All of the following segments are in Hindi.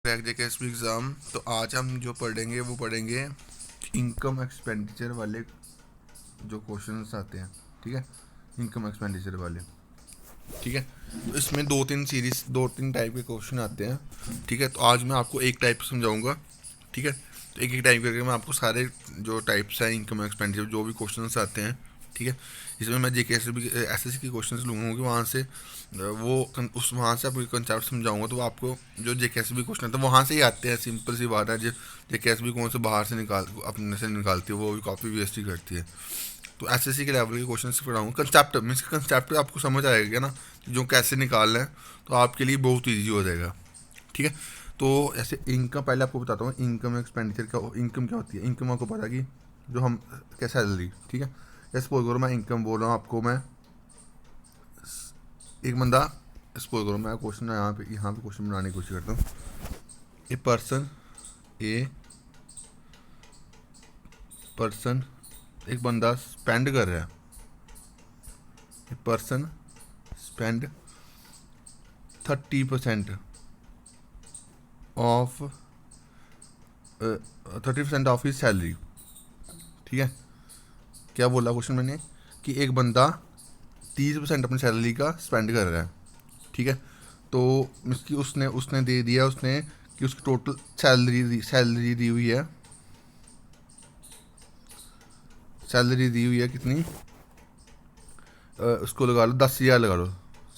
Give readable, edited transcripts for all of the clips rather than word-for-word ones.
Crack जेकेएसपी exam. तो आज हम जो पढ़ेंगे इनकम एक्सपेंडिचर वाले जो क्वेश्चंस आते हैं। ठीक है, इनकम एक्सपेंडिचर वाले। ठीक है, तो इसमें दो तीन टाइप के क्वेश्चन आते हैं। ठीक है, तो आज मैं आपको एक टाइप समझाऊंगा। ठीक है, तो एक एक टाइप करके मैं आपको सारे जो टाइप्स हैं इनकम एक्सपेंडिचर जो भी क्वेश्चंस आते हैं। ठीक है, इसमें मैं जेके एस एस के क्वेश्चन लूँगा कि वहाँ से वहाँ से आपको कंसेप्ट समझाऊंगा। तो आपको जो जेके एस क्वेश्चन आते हैं वहाँ से ही आते हैं। सिंपल सी बात है, जो जेके एस कौन से बाहर से अपने से निकालती है, वो भी कॉपी वेस्ट ही करती है। तो एसएससी के लेवल के क्वेश्चन से पढ़ाऊँगा। कंसेप्ट मीन्स कंसेप्ट आपको समझ आएगा ना, जो कैसे निकालना है, तो आपके लिए बहुत ईजी हो जाएगा। ठीक है, तो ऐसे इनकम पहले आपको बताता हूँ। इनकम एक्सपेंडिचर क्या, इनकम क्या होती है। इनकम आपको पता है कि जो हम क्या सैलरी। ठीक है, सपोज करो मैं इनकम बोल रहा हूँ आपको। मैं एक बंदा, सपोज करो मैं क्वेश्चन यहाँ पे क्वेश्चन बनाने की कोशिश करता हूँ। ए पर्सन एक बंदा स्पेंड कर रहा है। A person spend 30% of 30% of his salary. ठीक है, क्या बोला क्वेश्चन मैंने कि एक बंदा 30% अपनी सैलरी का स्पेंड कर रहा है। ठीक है, तो इसकी उसने उसने दे दिया उसने कि उसकी टोटल सैलरी दी हुई है। सैलरी दी हुई है कितनी, उसको लगा लो 10,000 लगा लो।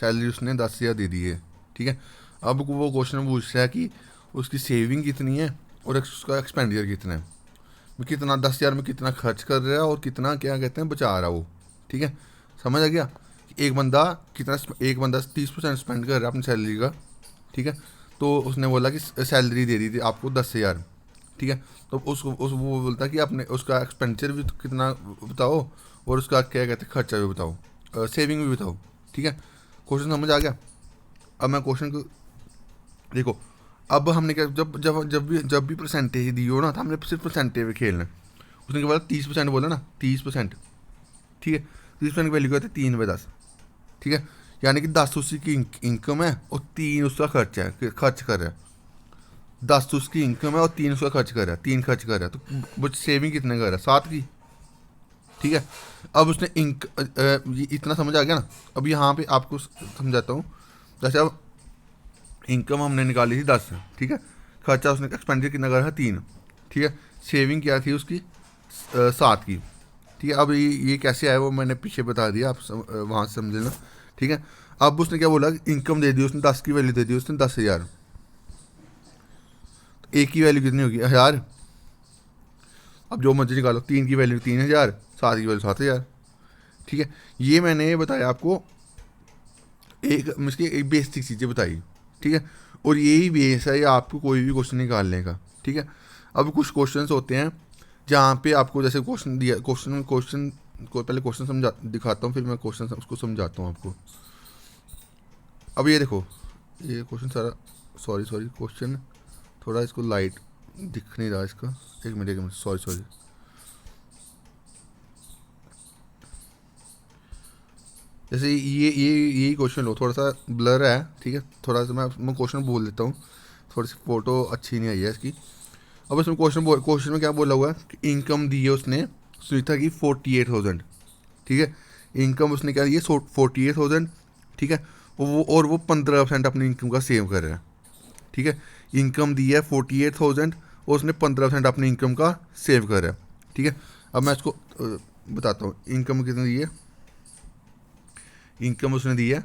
सैलरी उसने 10,000 दे दी है। ठीक है, अब वो क्वेश्चन पूछ रहा है कि उसकी सेविंग कितनी है और उसका एक्सपेंडिचर कितना है। वो कितना 10,000 में कितना खर्च कर रहा है और कितना क्या कहते हैं बचा रहा है वो। ठीक है, समझ आ गया कि एक बंदा 30% स्पेंड कर रहा है अपनी सैलरी का। ठीक है, तो उसने बोला कि सैलरी दे दी थी आपको 10,000। ठीक है, तो उस वो बोलता कि आपने उसका एक्सपेंडिचर भी तो कितना बताओ और उसका क्या कहते हैं खर्चा भी बताओ, सेविंग भी बताओ। ठीक है, क्वेश्चन समझ आ गया। अब मैं क्वेश्चन को देखो। अब हमने क्या, जब भी परसेंटेज दी हो ना, तो हमने सिर्फ परसेंटेज पे खेलना है। उसने क्या बोला 30% बोला ना, 30%। ठीक है, 30% की वैल्यू क्या होती है, 3/10। ठीक है, यानी कि 10 उसकी इनकम है और 3 उसका खर्च है, खर्च कर रहा है। 10 उसकी इनकम है और 3 उसका खर्च कर रहा है, 3 खर्च कर रहा है, तो वो सेविंग कितने कर रहा है, 7 की। ठीक है, अब उसने ये इतना समझ आ गया ना। अब यहाँ पे आपको समझाता हूँ। जैसे अब इनकम हमने निकाली थी 10। ठीक है, खर्चा उसने एक्सपेंडिचर कितना करा था, 3। ठीक है, सेविंग क्या थी उसकी, 7 की। ठीक है, अब ये कैसे आया वो मैंने पीछे बता दिया, आप वहाँ से समझ लेना। ठीक है, अब उसने क्या बोला, इनकम दे दी उसने, 10 की वैल्यू दे दी उसने, 10,000। तो एक की वैल्यू कितनी होगी, 1,000। अब जो मर्जी निकालो, 3 की वैल्यू 3,000, 7 की वैल्यू 7,000। ठीक है, ये मैंने बताया आपको, एक इसकी एक बेसिक चीज़ें बताई। ठीक है, और यही बेस है ये आपको कोई भी क्वेश्चन निकालने का। ठीक है, अब कुछ क्वेश्चंस होते हैं जहाँ पे आपको जैसे क्वेश्चन दिया, क्वेश्चन क्वेश्चन को पहले क्वेश्चन समझा दिखाता हूँ, फिर मैं क्वेश्चन उसको समझाता हूँ आपको। अब ये देखो, ये क्वेश्चन सारा, सॉरी सॉरी क्वेश्चन थोड़ा इसको लाइट दिख नहीं रहा इसका। एक मिनट सॉरी सॉरी। जैसे ये यही क्वेश्चन लो, थोड़ा सा ब्लर है। ठीक है, थोड़ा सा मैं क्वेश्चन बोल देता हूँ, थोड़ी सी फोटो अच्छी नहीं आई है इसकी। अब इसमें क्वेश्चन में क्या बोला हुआ है कि इनकम दी है उसने सुनीता की 48,000। ठीक है, इनकम उसने क्या दी है, 48,000। ठीक है, वो 15% अपनी इनकम का सेव कर रहा है। ठीक है, इनकम दी है 48,000 और उसने 15% अपनी इनकम का सेव कर रहा है। ठीक है, अब मैं इसको बताता हूँ इनकम कितनी दी है। इनकम उसने दी है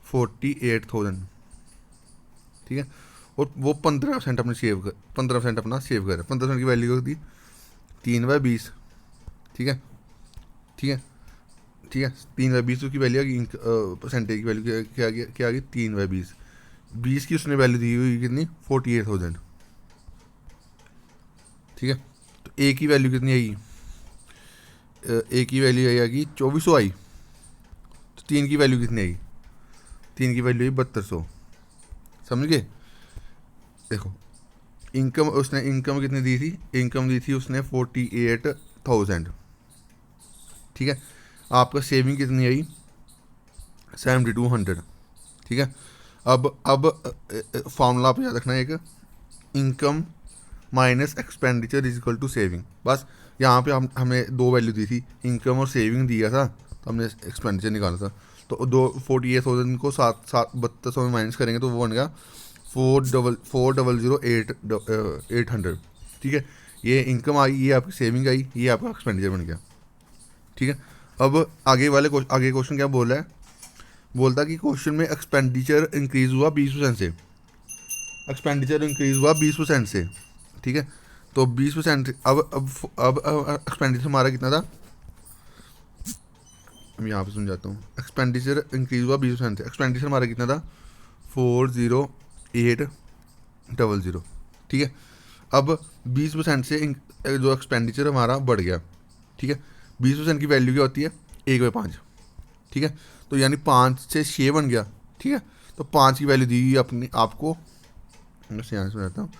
48,000। ठीक है, और वो 15% अपने 15% अपना सेव कर रहा है। 15% की वैल्यू होती 3/20। ठीक है, ठीक है, ठीक है, 3/20 की वैल्यू आ गई। परसेंटेज की वैल्यू क्या आ गई, 3/20। 20 की उसने वैल्यू दी हुई कितनी, 48,000। ठीक है, तो ए की वैल्यू कितनी आई, ए की वैल्यू आएगी 2400 आई। तो 3 की वैल्यू कितनी आई, 3 की वैल्यू आई 7200। समझ गए। देखो, इनकम कितनी दी थी, इनकम दी थी उसने 48,000। ठीक है, आपका सेविंग कितनी आई, 7,200। ठीक है, अब फॉर्मूला आप याद रखना है एक, income minus expenditure is equal to saving. बस यहाँ पे हम हमें दो वैल्यू दी थी, इनकम और सेविंग दिया था, तो हमने एक्सपेंडिचर निकाला था। तो 48,000 को 7200 में माइनस करेंगे तो वो बन गया 4,008,800। ठीक है, ये इनकम आई, ये आपकी सेविंग आई, ये आपका एक्सपेंडिचर बन गया। ठीक है, अब आगे क्वेश्चन क्या बोल रहा है, बोलता कि क्वेश्चन में एक्सपेंडिचर इंक्रीज हुआ 20% से, एक्सपेंडिचर इंक्रीज हुआ 20% से। ठीक है, तो 20%, अब एक्सपेंडिचर हमारा कितना था, मैं यहाँ पे समझाता हूँ। एक्सपेंडिचर इंक्रीज हुआ 20% से, एक्सपेंडिचर हमारा कितना था 40800। ठीक है, अब 20% से जो एक्सपेंडिचर हमारा बढ़ गया। ठीक है, 20% की वैल्यू क्या होती है 1/5। ठीक है, तो यानी 5 से 6 बन गया। ठीक है, तो 5 की वैल्यू दी हुई अपनी आपको, मैं यहाँ से समझाता हूँ।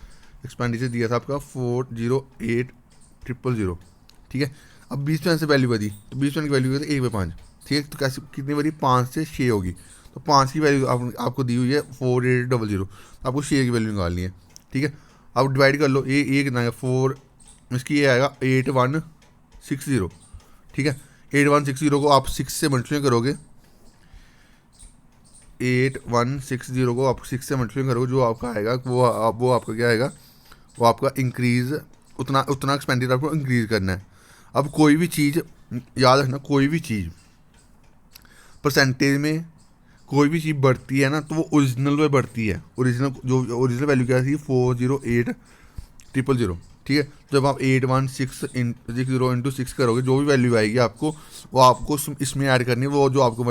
एक्सपेंडिचर दिया था आपका 408,000। ठीक है, अब 20% से वैल्यू बढ़ी, तो 20% की वैल्यू 1/5। ठीक है, तो कैसे कितनी बड़ी, 5 से 6 होगी, तो 5 की वैल्यू आपको दी हुई है 4800, आपको 6 की वैल्यू निकालनी है। ठीक है, अब डिवाइड कर लो, ये कितना है 4, इसकी ये आएगा 8160। ठीक है, 8160 को आप 6 से मल्टीप्लाई करोगे, 8160 को आप 6 से मल्टीप्लाई करोगे, जो आपका आएगा वो आपका क्या आएगा, वो आपका इंक्रीज, उतना उतना एक्सपेंडिचर आपको इंक्रीज करना है। अब कोई भी चीज़ याद रखना, कोई भी चीज़ परसेंटेज में कोई भी चीज़ बढ़ती है ना, तो वो ओरिजिनल में बढ़ती है। ओरिजिनल वैल्यू क्या थी 408,000। ठीक है, जब आप 816 इंटू 6 करोगे, जो भी वैल्यू आएगी आपको, वो आपको इसमें ऐड करनी है, वो जो आपको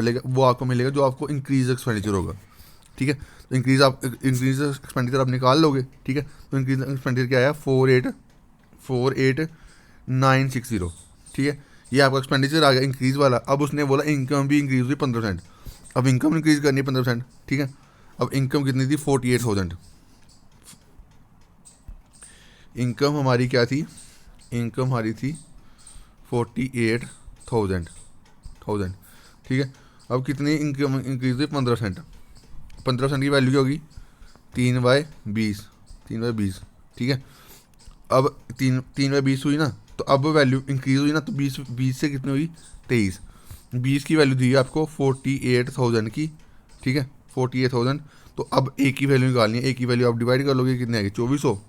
मिलेगा जो आपको इंक्रीज एक्सपेंडिचर होगा। ठीक है, तो इंक्रीज एक्सपेंडिचर आप निकाल लोगे। ठीक है, तो इंक्रीज एक्सपेंडिचर क्या आया 48960। ठीक है, ये आपका एक्सपेंडिचर आ गया इंक्रीज वाला। अब उसने बोला इनकम भी इंक्रीज हुई 15%, अब इनकम इंक्रीज करनी है 15%। ठीक है, अब इनकम कितनी थी 48,000। इनकम हमारी क्या थी, इनकम हमारी थी 48,000। ठीक है, अब कितनी इनकम इंक्रीज हुई 15%। 15% की वैल्यू क्या होगी 3/20, 3/20। ठीक है, अब 3/20 हुई ना, तो अब वैल्यू इंक्रीज हुई ना, तो 20 से कितनी हुई 23। 20 की वैल्यू दी है आपको 48,000 की। ठीक है, 48,000, तो अब एक की वैल्यू निकालनी है, एक की वैल्यू आप डिवाइड कर लोगे, कितने आएगी 2400।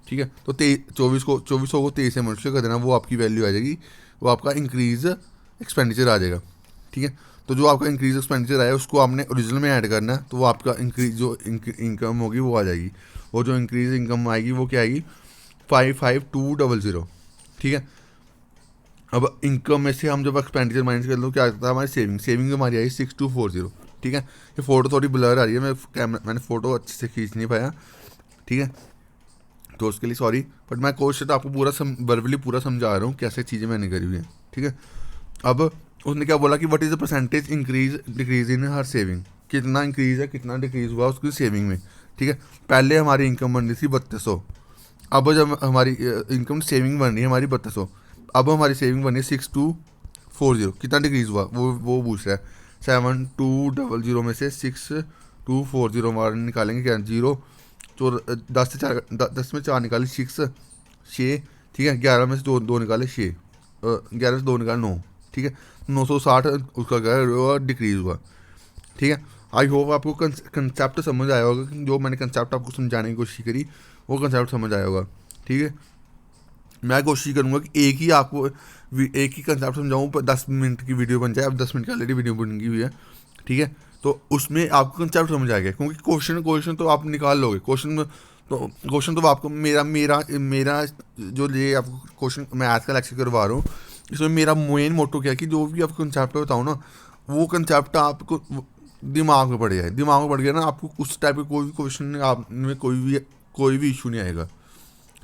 ठीक है, तो 2400 को 23 से मल्टीप्लाई कर देना, वो आपकी वैल्यू आ जाएगी, वो आपका इंक्रीज एक्सपेंडिचर आ जाएगा। ठीक है, तो जो आपका इंक्रीज एक्सपेंडिचर आया उसको आपने ओरिजिनल में ऐड करना है, तो वो आपका इंक्रीज जो इनकम होगी वो आ जाएगी। वो जो इंक्रीज इनकम आएगी वो क्या आएगी 55,200। ठीक है, अब इनकम में से हम जब एक्सपेंडिचर माइनस कर लो क्या आता है हमारी सेविंग हमारी आई 6240। ठीक है, ये फ़ोटो थोड़ी ब्लर आ रही है, मैंने फ़ोटो अच्छे से खींच नहीं पाया। ठीक है, तो उसके लिए सॉरी, बट मैं कोशिश तो आपको पूरा वर्बली पूरा समझा रहा हूँ कैसे चीज़ें मैंने करी हुई हैं। ठीक है, अब उसने क्या बोला कि what is the percentage increase decrease in her saving, कितना इंक्रीज है कितना डिक्रीज हुआ उसकी सेविंग में। ठीक है, पहले हमारी इनकम बन रही थी 3200, अब जब हमारी इनकम सेविंग बन रही है हमारी 3200, अब हमारी सेविंग बनी है 6240, कितना डिक्रीज हुआ वो पूछ रहा है। 7200 में से 6240 हमारे निकालेंगे क्या, जीरो, तो 10 में 4 निकाले 6। ठीक है, 11 में से दो निकाले 6, 11 से 2 निकाले 9। ठीक है, 960 उसका क्या डिक्रीज हुआ। ठीक है, आई होप आपको कंसेप्ट समझ आया होगा कि जो मैंने कंसेप्ट आपको समझाने की कोशिश करी वो कंसेप्ट समझ आया होगा। ठीक है, मैं कोशिश करूँगा कि एक ही कंसेप्ट समझाऊँ पर 10 मिनट की वीडियो बन जाए। अब 10 मिनट की ऑलरेडी वीडियो बन गई हुई है। ठीक है, तो उसमें आपको कंसेप्ट समझ आएगा, क्योंकि क्वेश्चन तो आप निकाल लोगे, क्वेश्चन तो आपको मेरा जो ये आपको क्वेश्चन मैं आज का लेक्चर करवा रहा हूँ, इसमें मेरा मेन मोटो क्या है कि जो भी आपको कंसेप्ट बताऊँ ना, वो कंसेप्ट आपको दिमाग में पड़ जाए। दिमाग में पड़ गया ना, आपको उस टाइप के कोई भी क्वेश्चन आप में कोई भी इशू नहीं आएगा।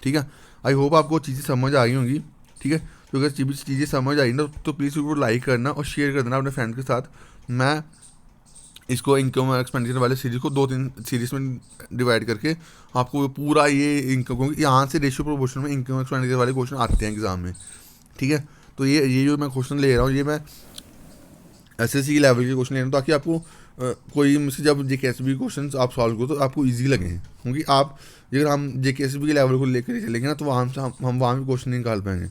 ठीक है, आई होप आपको चीज़ें समझ आ गई होंगी। ठीक है, तो अगर चीज़ें समझ आई ना तो प्लीज़ उसको लाइक करना और शेयर कर देना अपने फ्रेंड के साथ। मैं इसको इनकम और एक्सपेंडिचर वाले सीरीज़ को 2-3 सीरीज़ में डिवाइड करके आपको पूरा ये इनकम, क्योंकि यहाँ से रेशियो प्रोपोर्शन में इनकम एक्सपेंडिचर वाले क्वेश्चन आते हैं एग्जाम में। ठीक है, तो ये जो मैं क्वेश्चन ले रहा हूँ ये मैं एसएससी की लेवल के क्वेश्चन ले रहा हूँ, ताकि आपको कोई मुझसे जब JKSB क्वेश्चन आप सॉल्व करो तो आपको ईजी लगे, क्योंकि आप अगर हम JKSB के लेवल को लेकर ही चलेंगे ना तो वहाँ से हम वहाँ भी क्वेश्चन नहीं निकाल पाएंगे।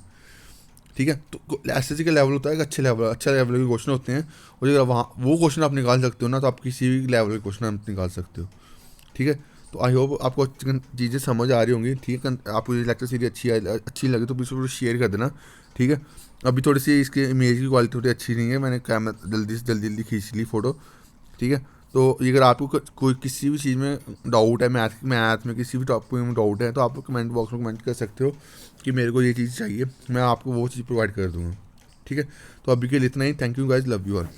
ठीक है, तो SSC का लेवल होता है एक अच्छा लेवल के क्वेश्चन होते हैं, और अगर वहाँ वो क्वेश्चन आप निकाल सकते हो ना तो आप किसी भी लेवल के क्वेश्चन आप निकाल सकते हो। ठीक है, तो आई होप आपको चीज़ें समझ आ रही होंगी। ठीक है, आपको ये लेक्चर सीरीज अच्छी लगी तो प्लीज़ शेयर कर देना। ठीक है, अभी थोड़ी सी इसके इमेज की क्वालिटी थोड़ी अच्छी नहीं है, मैंने कैमरा जल्दी से जल्दी खींच ली फ़ोटो। ठीक है, तो अगर आपको कोई किसी भी चीज़ में डाउट है, मैथ में किसी भी टॉपिक में डाउट है, तो आप कमेंट बॉक्स में कमेंट कर सकते हो कि मेरे को ये चीज़ चाहिए, मैं आपको वो चीज़ प्रोवाइड कर दूँगा। ठीक है, तो अभी के लिए इतना ही। Thank you guys, love you all.